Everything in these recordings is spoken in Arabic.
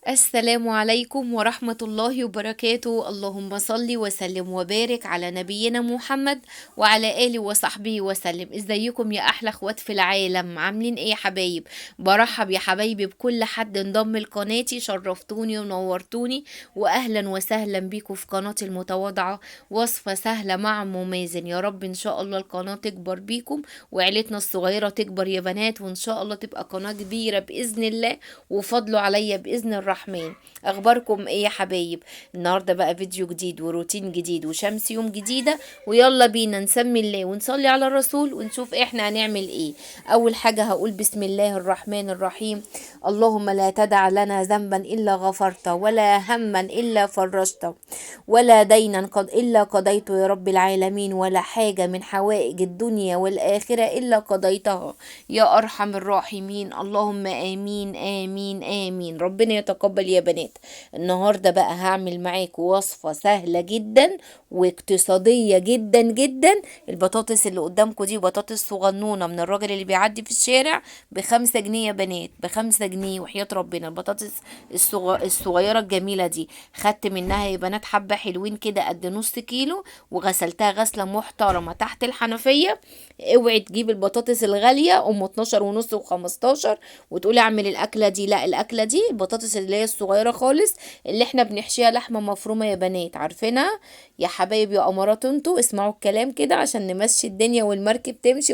السلام عليكم ورحمة الله وبركاته. اللهم صل وسلم وبارك على نبينا محمد وعلى آله وصحبه وسلم. ازيكم يا أحلى اخوات في العالم؟ عاملين ايه يا حبايب؟ برحب يا حبايبي بكل حد انضم لقناتي، شرفتوني ونورتوني، وأهلا وسهلا بيكم في قناتي المتواضعة وصفة سهلة مع أم مازن. يا رب إن شاء الله القناة تكبر بيكم وعيلتنا الصغيرة تكبر يا بنات، وإن شاء الله تبقى قناة كبيرة بإذن الله وفضله عليا بإذن الرحمن. اخباركم ايه يا حبايب؟ النهارده بقى فيديو جديد وروتين جديد وشمس يوم جديده، ويلا بينا نسمي الله ونصلي على الرسول ونشوف احنا هنعمل ايه. اول حاجه هقول بسم الله الرحمن الرحيم. اللهم لا تدع لنا ذنبا الا غفرته، ولا هما الا فرجته، ولا دينا قد الا قضيته يا رب العالمين، ولا حاجه من حوائج الدنيا والاخره الا قضيتها يا ارحم الراحمين. اللهم امين امين امين. ربنا يتقبل يا بنات. النهارده بقى هعمل معاكم وصفه سهله جدا واقتصاديه جدا جدا. البطاطس اللي قدامكم دي بطاطس صغنونه من الراجل اللي بيعدي في الشارع ب5 جنيه يا بنات، ب5 جنيه وحياة ربنا. البطاطس الصغيره الجميله دي خدت منها يا بنات حبه حلوين كده قد نص كيلو، وغسلتها غسله محترمه تحت الحنفيه. اوعي تجيب البطاطس الغاليه ام 12 ونص و15 وتقولي اعمل الاكله دي. لا، الاكله دي البطاطس اللي هي الصغيره خالص اللي احنا بنحشيها لحمه مفرومه يا بنات، عارفينها يا حبايب يا امارات. انتوا اسمعوا الكلام كده عشان نمشي الدنيا والمركب تمشي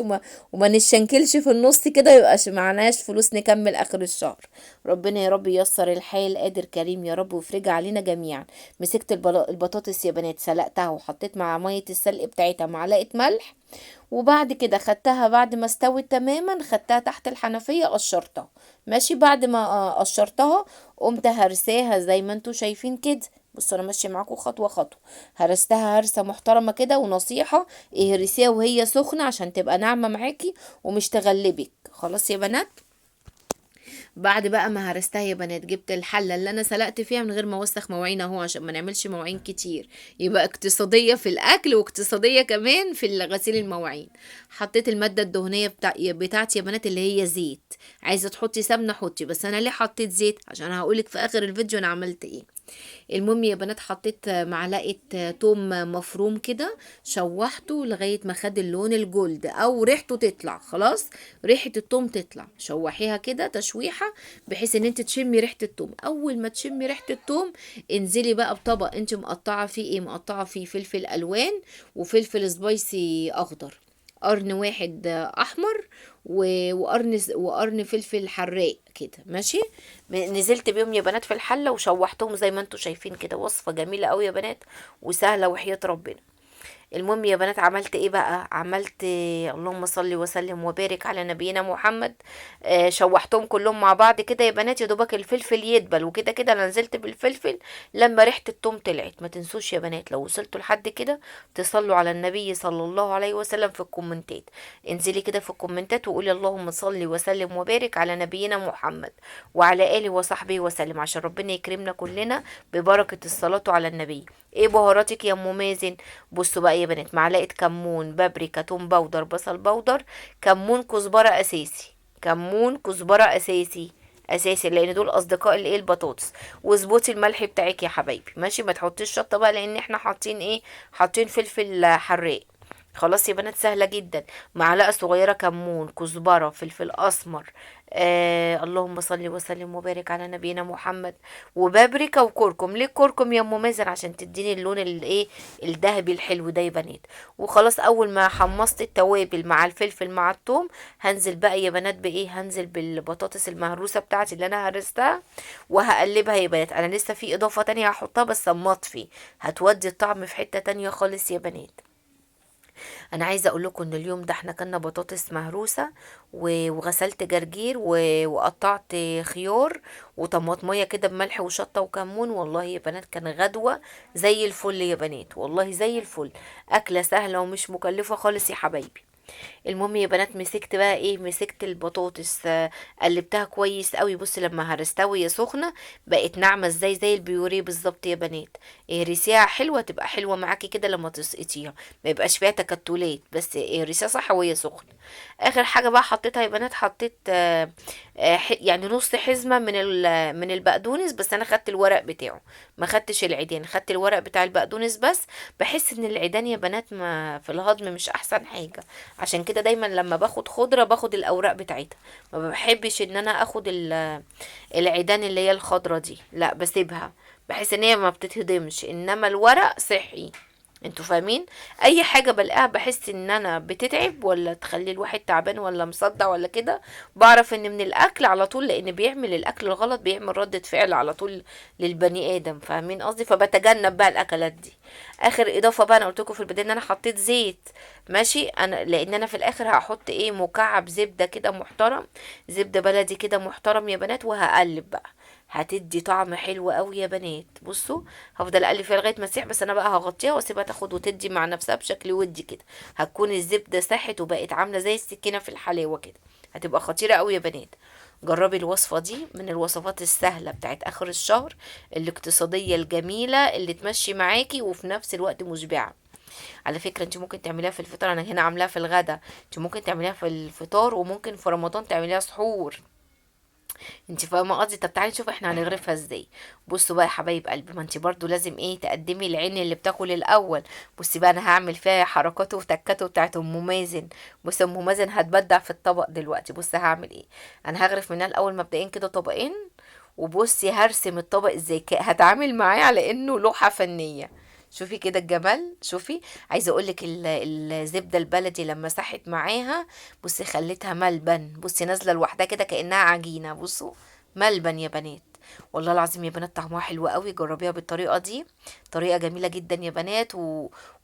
وما نشنكلش في النص كده، يبقاش معناش فلوس نكمل اخر الشهر. ربنا يا رب ييسر الحال، قادر كريم يا رب، ويفرجها علينا جميعا. مسكت البطاطس يا بنات، سلقتها وحطيت مع ميه السلق بتاعتها معلقه ملح، وبعد كده خدتها بعد ما استوت تماما، خدتها تحت الحنفية قشرتها. ماشي، بعد ما قشرتها قمت هرساها زي ما انتوا شايفين كده. بصوا انا ماشيه معاكم خطوه خطوه. هرستها هرسه محترمه كده، ونصيحه اهرسيها وهي سخنه عشان تبقى ناعمه معاكي ومش تغلبك. خلاص يا بنات. بعد بقى ما هرستها يا بنات، جبت الحله اللي انا سلقت فيها من غير ما اوسخ مواعين اهو، عشان ما نعملش مواعين كتير، يبقى اقتصاديه في الاكل واقتصاديه كمان في غسيل المواعين. حطيت الماده الدهنيه بتاعتي يا بنات اللي هي زيت. عايزه تحطي سمنه حطي، بس انا ليه حطيت زيت؟ عشان هقولك في اخر الفيديو انا عملت ايه. المهم يا بنات، حطيت معلقه توم مفروم كده، شوحته لغايه ما خد اللون الجولد او ريحته تطلع. خلاص، ريحه التوم تطلع، شوحيها كده تشويحه بحيث ان انت تشمي ريحه التوم. اول ما تشمي ريحه التوم انزلي بقى بطبق انت مقطعه فيه ايه، مقطعه فيه فلفل الوان وفلفل سبايسي اخضر، قرن واحد احمر وقرن فلفل حراق كده. ماشي، نزلت بيهم يا بنات في الحله وشوحتهم زي ما انتوا شايفين كده. وصفه جميله قوي يا بنات وسهله وحياة ربنا. المهم يا بنات، عملت ايه بقى؟ عملت اللهم صل وسلم وبارك على نبينا محمد. شوحتهم كلهم مع بعض كده يا بنات، يا دوبك الفلفل يدبل، وكده كده انا نزلت بالفلفل لما ريحه التوم طلعت. ما تنسوش يا بنات لو وصلتوا لحد كده تصلوا على النبي صلى الله عليه وسلم في الكومنتات. انزلي كده في الكومنتات وقولي اللهم صل وسلم وبارك على نبينا محمد وعلى اله وصحبه وسلم، عشان ربنا يكرمنا كلنا ببركه الصلاه على النبي. ايه بهاراتك يا ام مازن؟ بصوا بقى يا بنات، معلقه كمون، بابريكا، توم باودر، بصل باودر، كمون، كزبره اساسي، كمون كزبره اساسي اساسي لان دول اصدقاء الايه البطاطس. واظبطي الملح بتاعك يا حبايبي. ماشي، ما تحطيش شطه بقى لان احنا حاطين ايه، حاطين فلفل حراق. خلاص يا بنات، سهله جدا. معلقه صغيره كمون، كزبره، فلفل اسمر، اللهم صل وسلم وبارك على نبينا محمد، وبابريكا وكركم. ليه كركم يا ام مازن؟ عشان تديني اللون الايه الذهبي الحلو ده يا بنات. وخلاص، اول ما حمصت التوابل مع الفلفل مع الثوم، هنزل بقى يا بنات بايه، هنزل بالبطاطس المهروسه بتاعتي اللي انا هرستها وهقلبها يا بنات. انا لسه في اضافه تانية هحطها بس اما اطفي، هتودي الطعم في حته تانية خالص يا بنات. انا عايزه اقول لكم ان اليوم ده احنا كنا بطاطس مهروسه وغسلت جرجير وقطعت خيار وطماطميه كده بملح وشطه وكمون. والله يا بنات كان غدوه زي الفل يا بنات، والله زي الفل. اكله سهله ومش مكلفه خالص يا حبايبي. المهم يا بنات مسكت بقى ايه، مسكت البطاطس قلبتها كويس قوي. بص لما هرستها وهي سخنه بقت ناعمه ازاي، زي البيوريه بالظبط يا بنات. اهرسيها حلوه، تبقى حلوه معاكي كده لما تسقطيها، ما يبقاش فيها تكتلات، بس اهرسيها صح وهي سخنه. اخر حاجه بقى حطيتها يا بنات، حطيت يعني نص حزمه من البقدونس، بس انا خدت الورق بتاعه، ما خدتش العيدان، خدت الورق بتاع البقدونس بس. بحس ان العيدان يا بنات ما في الهضم مش احسن حاجه، عشان كده دايما لما باخد خضره باخد الاوراق بتاعتها. ما بحبش ان انا اخد العيدان اللي هي الخضره دي، لا بسيبها، بحيث ان هي ما بتتهضمش، انما الورق صحي. انتوا فاهمين؟ اي حاجه بلاقيها بحس ان انا بتتعب ولا تخلي الواحد تعبان ولا مصدع ولا كده، بعرف ان من الاكل على طول، لان بيعمل الاكل الغلط بيعمل ردة فعل على طول للبني ادم. فاهمين قصدي؟ فبتجنب بقى الاكلات دي. اخر اضافه بقى، انا قلت لكم في البدايه ان انا حطيت زيت، ماشي، انا لان انا في الاخر هحط ايه، مكعب زبده كده محترم، زبده بلدي كده محترم يا بنات، وهقلب بقى، هتدي طعم حلو قوي يا بنات. بصوا هفضل اقلب فيها لغايه ما تسيح، بس انا بقى هغطيها واسيبها تاخد وتدي مع نفسها بشكل ودي كده. هتكون الزبده ساحت وبقت عامله زي السكينه في الحلاوه كده، هتبقى خطيره قوي يا بنات. جربي الوصفة دي، من الوصفات السهلة بتاعت آخر الشهر، الاقتصادية الجميلة اللي تمشي معاكي وفي نفس الوقت مشبعة. على فكرة انت ممكن تعمليها في الفطار، انا هنا عاملاها في الغدا، انت ممكن تعمليها في الفطار، وممكن في رمضان تعمليها سحور. انت فاهمه قصدي؟ طب تعالي نشوف احنا هنغرفها ازاي. بصوا بقى يا حبايب قلبي، ما انت برضو لازم ايه، تقدمي العين اللي بتاكل الاول. بصي بقى انا هعمل فيها حركاته وتكاته بتاعت ام مازن. بصي ام مازن هتبدع في الطبق دلوقتي. بصي هعمل ايه، انا هغرف منها الاول مبدئيا كده طبقين، وبصي هرسم الطبق ازاي، هتعامل معاه على انه لوحة فنية. شوفي كده الجمال، شوفي. عايزه اقولك الزبده البلدي لما ساحت معاها، بصي خليتها ملبن، بصي نازله لوحدها كده كانها عجينه. بصوا ملبن يا بنات. والله العظيم يا بنات طعمها حلو قوي، جربيها بالطريقه دي، طريقه جميله جدا يا بنات،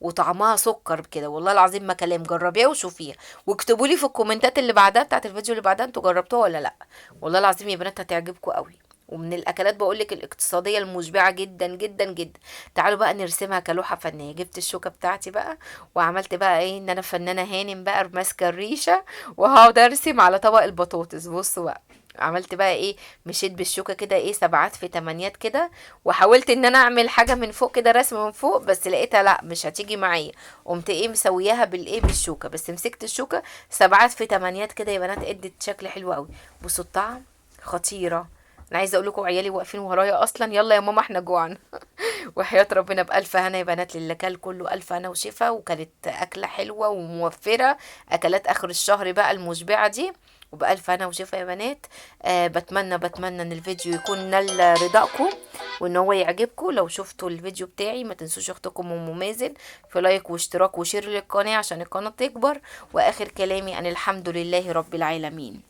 وطعمها سكر كده، والله العظيم ما كلام. جربيها وشوفيها، واكتبوا لي في الكومنتات اللي بعدها بتاعت الفيديو اللي بعدها انتوا جربتوها ولا لا. والله العظيم يا بنات هتعجبكم قوي، ومن الاكلات بقولك الاقتصاديه المشبعه جدا جدا جدا. تعالوا بقى نرسمها كلوحه فنيه. جبت الشوكه بتاعتي بقى، وعملت بقى ايه، ان انا فنانه هانم بقى ماسكه الريشه، وهقعد ارسم على طبق البطاطس. بصوا بقى عملت بقى ايه، مشيت بالشوكه كده ايه، سبعات في تمانيات كده، وحاولت ان انا اعمل حاجه من فوق كده، رسمه من فوق، بس لقيتها لا مش هتيجي معايا. قمت ايه مسوياها بالايه، بالشوكه، بس مسكت الشوكه سبعات في تمانيات كده يا بنات، ادت شكل حلو قوي. بصوا الطعم خطيره. انا عايزه اقول لكم عيالي واقفين ورايا اصلا، يلا يا ماما احنا جوعنا. وحياة ربنا بألف هنا يا بنات، للي كل كله ألف هنا وشفا، وكانت أكلة حلوة وموفرة، أكلات آخر الشهر بقى المشبعة دي، وبألف هنا وشفا يا بنات. بتمنى ان الفيديو يكون نال رضاكم، وان هو يعجبكم. لو شفتوا الفيديو بتاعي ما تنسوش اختكم ام مازن في لايك واشتراك وشير للقناة عشان القناة تكبر. واخر كلامي ان الحمد لله رب العالمين.